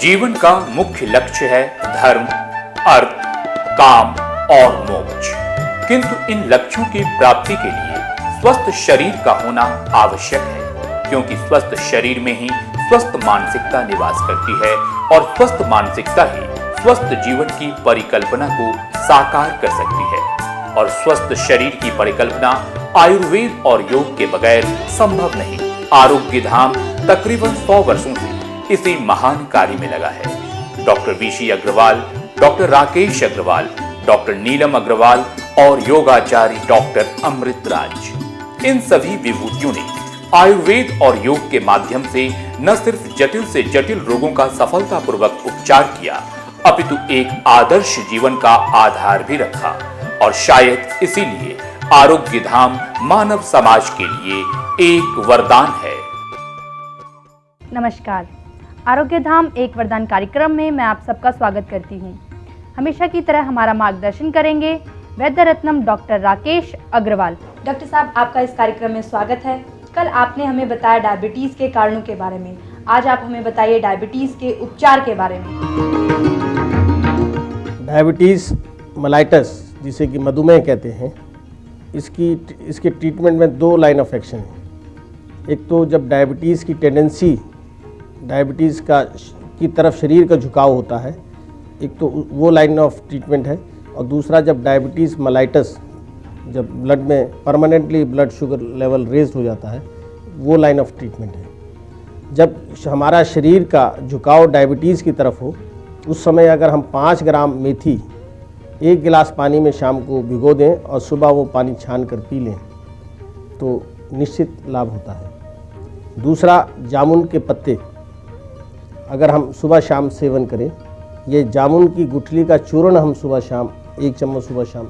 जीवन का मुख्य लक्ष्य है धर्म, अर्थ, काम और मोक्ष। किंतु इन लक्ष्यों की प्राप्ति के लिए स्वस्थ शरीर का होना आवश्यक है, क्योंकि स्वस्थ शरीर में ही स्वस्थ मानसिकता निवास करती है और स्वस्थ मानसिकता ही स्वस्थ जीवन की परिकल्पना को साकार कर सकती है। और स्वस्थ शरीर की परिकल्पना आयुर्वेद और योग के बगैर संभव नहीं। आरोग्य धाम तकरीबन 100 वर्षों से इसी महान कार्य में लगा है। Doctor V C Agarwal, doctor Rakesh Agarwal, doctor Neelam Agarwal और योगाचार्य डॉक्टर अमृतराज, इन सभी विभूतियों ने आयुर्वेद और योग के माध्यम से न सिर्फ जटिल से जटिल रोगों का सफलतापूर्वक उपचार किया, अपितु एक आदर्श जीवन का आधार भी रखा। और शायद इसीलिए आरोग्य धाम मानव समाज के लिए एक वरदान है। नमस्कार, आरोग्य धाम एक वरदान कार्यक्रम में मैं आप सबका स्वागत करती हूं। हमेशा की तरह हमारा मार्गदर्शन करेंगे वैद्य रत्नम डॉक्टर राकेश अग्रवाल। डॉक्टर साहब, आपका इस कार्यक्रम में स्वागत है। कल आपने हमें बताया डायबिटीज़ के कारणों के बारे में, आज आप हमें बताइए डायबिटीज़ के उपचार के बारे में। डायबिटीज़ मेलाइटस, जिसे कि मधुमेह कहते हैं, इसके ट्रीटमेंट में 2 लाइन ऑफ एक्शन है। एक तो जब डायबिटीज़ की टेंडेंसी डायबिटीज़ की तरफ शरीर का झुकाव होता है, एक तो वो लाइन ऑफ ट्रीटमेंट है। और दूसरा जब डायबिटीज़ मेलाइटस, जब ब्लड में permanently blood sugar level raise हो जाता है, वो लाइन ऑफ ट्रीटमेंट है। जब हमारा शरीर का झुकाव डायबिटीज़ की तरफ हो, उस समय अगर हम 5 ग्राम मेथी 1 गिलास पानी में शाम को भिगो दें और सुबह वो पानी छान कर पी लें तो निश्चित लाभ होता है। दूसरा, जामुन के पत्ते अगर हम सुबह शाम सेवन करें, ये जामुन की गुठली का चूर्ण हम सुबह शाम 1 चम्मच सुबह शाम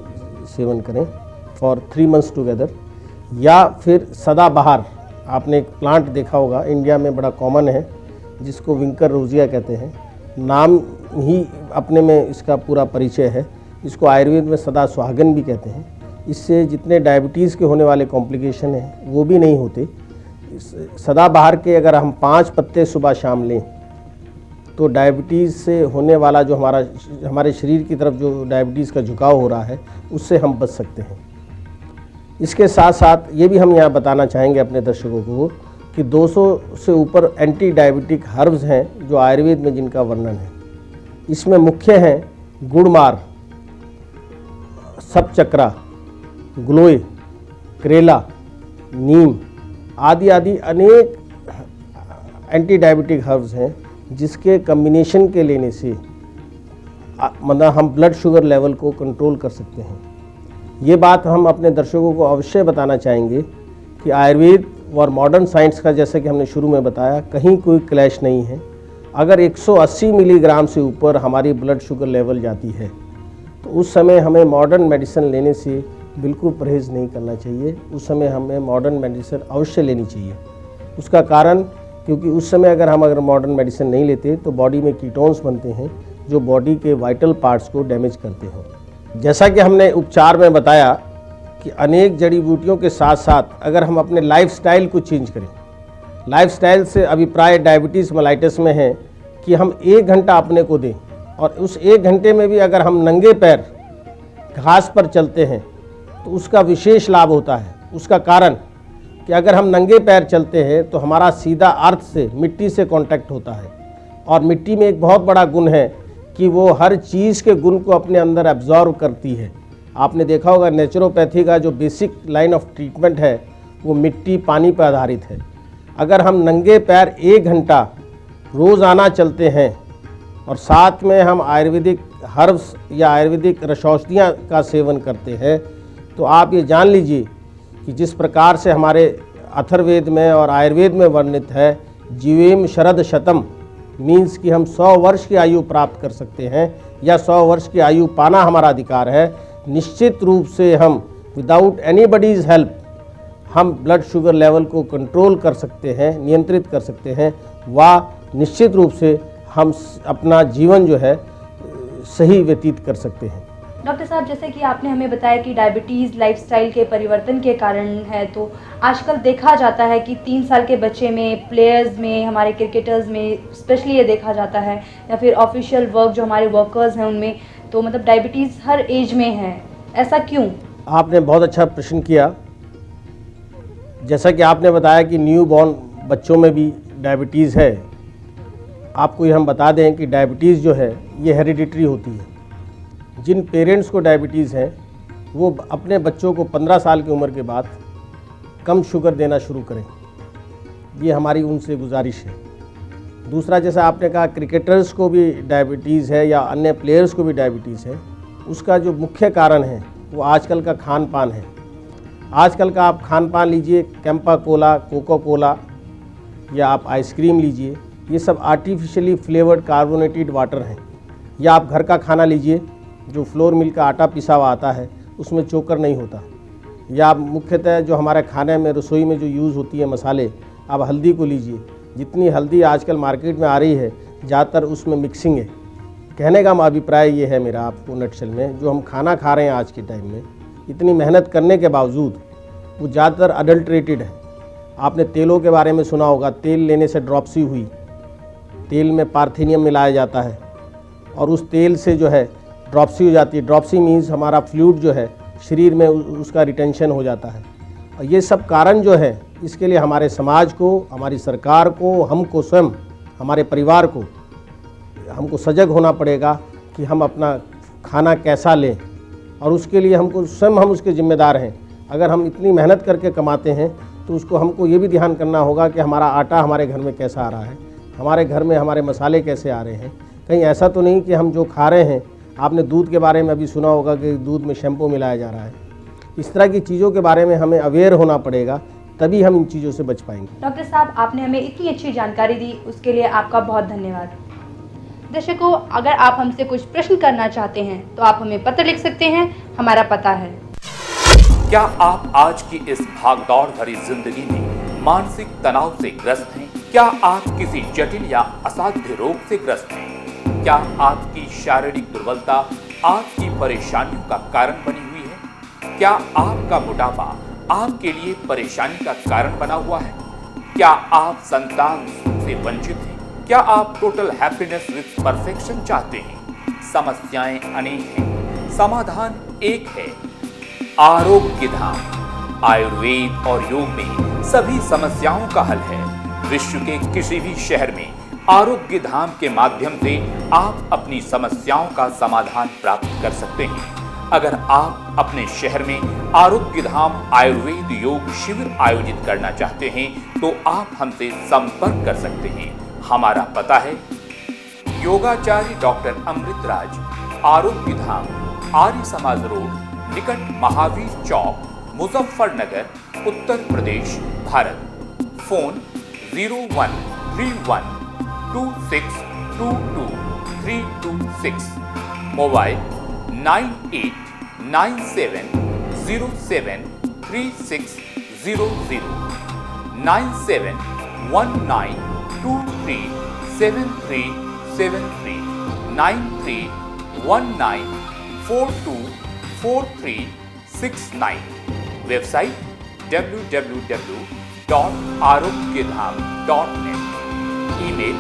सेवन करें फॉर 3 मंथ्स टुगेदर। या फिर सदाबहार, आपने एक प्लांट देखा होगा, इंडिया में बड़ा कॉमन है, जिसको विंकर रोजिया कहते हैं। नाम ही अपने में इसका पूरा परिचय है। इसको आयुर्वेद में सदा सुहागन भी कहते हैं। इससे जितने डायबिटीज़ के होने वाले कॉम्प्लिकेशन हैं वो भी नहीं होते। सदाबहार के अगर हम 5 पत्ते सुबह शाम लें तो डायबिटीज़ से होने वाला जो हमारे शरीर की तरफ जो डायबिटीज़ का झुकाव हो रहा है, उससे हम बच सकते हैं। इसके साथ साथ ये भी हम यहाँ बताना चाहेंगे अपने दर्शकों को कि 200 से ऊपर एंटी डायबिटिक हर्ब्स हैं जो आयुर्वेद में जिनका वर्णन है। इसमें मुख्य हैं गुड़मार, सपचक्रा, ग्लोए, करेला, नीम आदि अनेक एंटी डायबिटिक हर्ब्स हैं जिसके कम्बिनेशन के लेने से मतलब हम ब्लड शुगर लेवल को कंट्रोल कर सकते हैं। ये बात हम अपने दर्शकों को अवश्य बताना चाहेंगे कि आयुर्वेद और मॉडर्न साइंस का, जैसे कि हमने शुरू में बताया, कहीं कोई क्लैश नहीं है। अगर 180 मिलीग्राम से ऊपर हमारी ब्लड शुगर लेवल जाती है तो उस समय हमें मॉडर्न मेडिसिन लेने से बिल्कुल परहेज़ नहीं करना चाहिए। उस समय हमें मॉडर्न मेडिसिन अवश्य लेनी चाहिए। उसका कारण, क्योंकि उस समय अगर मॉडर्न मेडिसिन नहीं लेते तो बॉडी में कीटोन्स बनते हैं जो बॉडी के वाइटल पार्ट्स को डैमेज करते हैं। जैसा कि हमने उपचार में बताया कि अनेक जड़ी बूटियों के साथ साथ अगर हम अपने लाइफस्टाइल को चेंज करें, लाइफस्टाइल से अभिप्राय डायबिटीज़ मेलाइटस में है कि हम 1 घंटा अपने को दें और उस 1 घंटे में भी अगर हम नंगे पैर घास पर चलते हैं तो उसका विशेष लाभ होता है। उसका कारण कि अगर हम नंगे पैर चलते हैं तो हमारा सीधा अर्थ से, मिट्टी से कांटेक्ट होता है। और मिट्टी में एक बहुत बड़ा गुण है कि वो हर चीज़ के गुण को अपने अंदर एब्जॉर्व करती है। आपने देखा होगा नेचुरोपैथी का जो बेसिक लाइन ऑफ ट्रीटमेंट है वो मिट्टी, पानी पर आधारित है। अगर हम नंगे पैर 1 घंटा रोज़ाना चलते हैं और साथ में हम आयुर्वेदिक हर्ब्स या आयुर्वेदिक रसौषधियाँ का सेवन करते हैं तो आप ये जान लीजिए कि जिस प्रकार से हमारे अथर्ववेद में और आयुर्वेद में वर्णित है, जीवेम शरद शतम, मीन्स कि हम 100 वर्ष की आयु प्राप्त कर सकते हैं या 100 वर्ष की आयु पाना हमारा अधिकार है। निश्चित रूप से हम विदाउट एनीबडीज़ हेल्प हम ब्लड शुगर लेवल को कंट्रोल कर सकते हैं, नियंत्रित कर सकते हैं। व निश्चित रूप से हम अपना जीवन जो है सही व्यतीत कर सकते हैं। डॉक्टर साहब, जैसे कि आपने हमें बताया कि डायबिटीज़ लाइफस्टाइल के परिवर्तन के कारण है, तो आजकल देखा जाता है कि 3 साल के बच्चे में, प्लेयर्स में, हमारे क्रिकेटर्स में स्पेशली ये देखा जाता है, या फिर ऑफिशियल वर्क जो हमारे वर्कर्स हैं उनमें, तो मतलब डायबिटीज़ हर एज में है, ऐसा क्यों? आपने बहुत अच्छा प्रश्न किया। जैसा कि आपने बताया कि न्यू बॉर्न बच्चों में भी डायबिटीज़ है। आपको ये हम बता दें कि डायबिटीज़ जो है ये हेरिडिटरी होती है। जिन पेरेंट्स को डायबिटीज़ है वो अपने बच्चों को 15 साल की उम्र के बाद कम शुगर देना शुरू करें, ये हमारी उनसे गुजारिश है। दूसरा, जैसा आपने कहा क्रिकेटर्स को भी डायबिटीज़ है या अन्य प्लेयर्स को भी डायबिटीज़ है, उसका जो मुख्य कारण है वो आजकल का खान पान है। आजकल का आप खान पान लीजिए, कैंपा कोला, कोको कोला या आप आइसक्रीम लीजिए, ये सब आर्टिफिशियली फ्लेवर्ड कार्बोनेटेड वाटर हैं। या आप घर का खाना लीजिए जो फ्लोर मिल का आटा पिसा हुआ आता है, उसमें चोकर नहीं होता। या आप मुख्यतः जो हमारे खाने में, रसोई में जो यूज़ होती है मसाले, आप हल्दी को लीजिए। जितनी हल्दी आजकल मार्केट में आ रही है ज़्यादातर उसमें मिक्सिंग है। कहने का अभिप्राय ये है मेरा आपको नटशल में, जो हम खाना खा रहे हैं आज के टाइम में, इतनी मेहनत करने के बावजूद वो ज़्यादातर अडल्ट्रेटेड है। आपने तेलों के बारे में सुना होगा, तेल लेने से ड्रॉप्सी हुई, तेल में पार्थेनियम मिलाया जाता है और उस तेल से जो है ड्रॉप्सी हो जाती है। ड्रॉप्सी मीन्स हमारा फ्लूइड जो है शरीर में उसका रिटेंशन हो जाता है। और ये सब कारण जो है, इसके लिए हमारे समाज को, हमारी सरकार को, हमको स्वयं, हमारे परिवार को, हमको सजग होना पड़ेगा कि हम अपना खाना कैसा लें, और उसके लिए हमको स्वयं, हम उसके जिम्मेदार हैं। अगर हम इतनी मेहनत करके कमाते हैं तो उसको हमको ये भी ध्यान करना होगा कि हमारा आटा हमारे घर में कैसा आ रहा है, हमारे घर में हमारे मसाले कैसे आ रहे हैं। कहीं ऐसा तो नहीं कि हम जो खा रहे हैं, आपने दूध के बारे में अभी सुना होगा कि दूध में शैम्पू मिलाया जा रहा है। इस तरह की चीज़ों के बारे में हमें अवेयर होना पड़ेगा, तभी हम इन चीज़ों से बच पाएंगे। डॉक्टर साहब, आपने हमें इतनी अच्छी जानकारी दी, उसके लिए आपका बहुत धन्यवाद। दर्शकों, अगर आप हमसे कुछ प्रश्न करना चाहते हैं तो आप हमें पत्र लिख सकते हैं। हमारा पता है। क्या आप आज की इस भागदौड़ भरी जिंदगी में मानसिक तनाव से ग्रस्त हैं? क्या आप किसी जटिल या असाध्य रोग से ग्रस्त हैं? क्या आपकी शारीरिक दुर्बलता आपकी परेशानियों का कारण बनी हुई है? क्या आपका मोटापा आपके लिए परेशानी का कारण बना हुआ है? क्या आप संतान से वंचित हैं? क्या आप टोटल हैप्पीनेस विद परफेक्शन चाहते हैं? समस्याएं अनेक हैं, समाधान एक है, आरोग्य धाम। आयुर्वेद और योग में सभी समस्याओं का हल है। विश्व के किसी भी शहर में आरोग्य धाम के माध्यम से आप अपनी समस्याओं का समाधान प्राप्त कर सकते हैं। अगर आप अपने शहर में आरोग्य धाम आयुर्वेद योग शिविर आयोजित करना चाहते हैं तो आप हमसे संपर्क कर सकते हैं। हमारा पता है योगाचार्य डॉक्टर अमृतराज, आरोग्य धाम, आर्य समाज रोड, निकट Mahavir Chowk, Muzaffarnagar, Uttar Pradesh, Bharat. Phone 0131 2622 mobile 9897073600 9719237373 9319424369। Website www.arogyadham.net। Email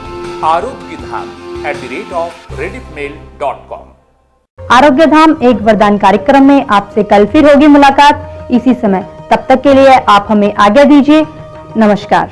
arogyadham@rediffmail.com। Arogya धाम एक वरदान कार्यक्रम में आपसे कल फिर होगी मुलाकात इसी समय। तब तक के लिए आप हमें आज्ञा दीजिए। नमस्कार।